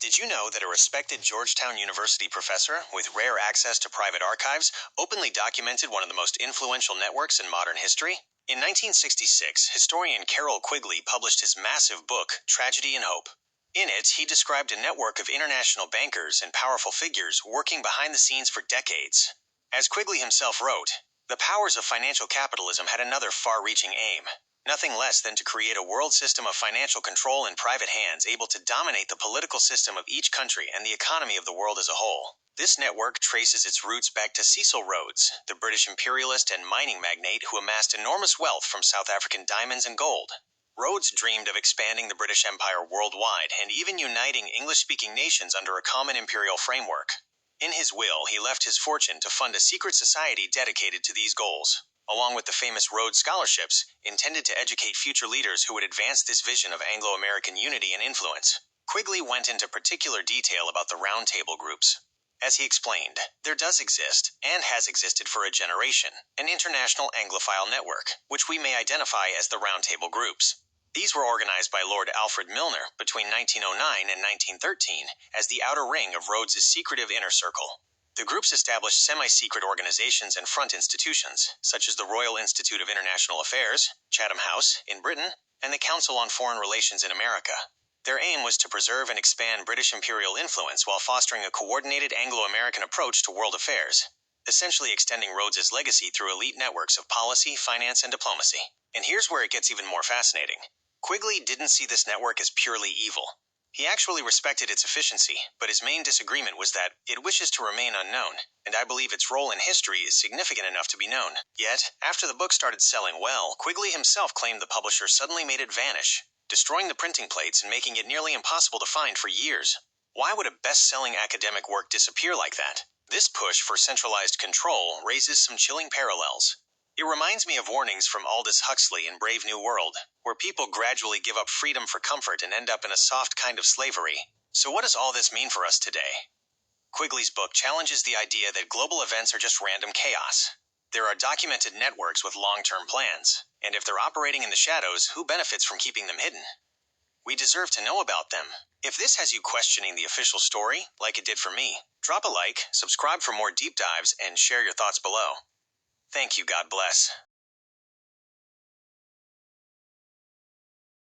Did you know that a respected Georgetown University professor with rare access to private archives openly documented one of the most influential networks in modern history? In 1966, historian Carrol Quigley published his massive book, Tragedy and Hope. In it, he described a network of international bankers and powerful figures working behind the scenes for decades. As Quigley himself wrote, the powers of financial capitalism had another far-reaching aim. Nothing less than to create a world system of financial control in private hands able to dominate the political system of each country and the economy of the world as a whole. This network traces its roots back to Cecil Rhodes, the British imperialist and mining magnate who amassed enormous wealth from South African diamonds and gold. Rhodes dreamed of expanding the British Empire worldwide and even uniting English-speaking nations under a common imperial framework. In his will, he left his fortune to fund a secret society dedicated to these goals, along with the famous Rhodes Scholarships, intended to educate future leaders who would advance this vision of Anglo-American unity and influence. Quigley went into particular detail about the Round Table groups. As he explained, there does exist, and has existed for a generation, an international Anglophile network, which we may identify as the Round Table groups. These were organized by Lord Alfred Milner between 1909 and 1913 as the outer ring of Rhodes's secretive inner circle. The groups established semi-secret organizations and front institutions, such as the Royal Institute of International Affairs, Chatham House, in Britain, and the Council on Foreign Relations in America. Their aim was to preserve and expand British imperial influence while fostering a coordinated Anglo-American approach to world affairs, essentially extending Rhodes's legacy through elite networks of policy, finance, and diplomacy. And here's where it gets even more fascinating. Quigley didn't see this network as purely evil. He actually respected its efficiency, but his main disagreement was that it wishes to remain unknown, and I believe its role in history is significant enough to be known. Yet, after the book started selling well, Quigley himself claimed the publisher suddenly made it vanish, destroying the printing plates and making it nearly impossible to find for years. Why would a best-selling academic work disappear like that? This push for centralized control raises some chilling parallels. It reminds me of warnings from Aldous Huxley in Brave New World, where people gradually give up freedom for comfort and end up in a soft kind of slavery. So what does all this mean for us today? Quigley's book challenges the idea that global events are just random chaos. There are documented networks with long-term plans, and if they're operating in the shadows, who benefits from keeping them hidden? We deserve to know about them. If this has you questioning the official story, like it did for me, drop a like, subscribe for more deep dives, and share your thoughts below. Thank you. God bless.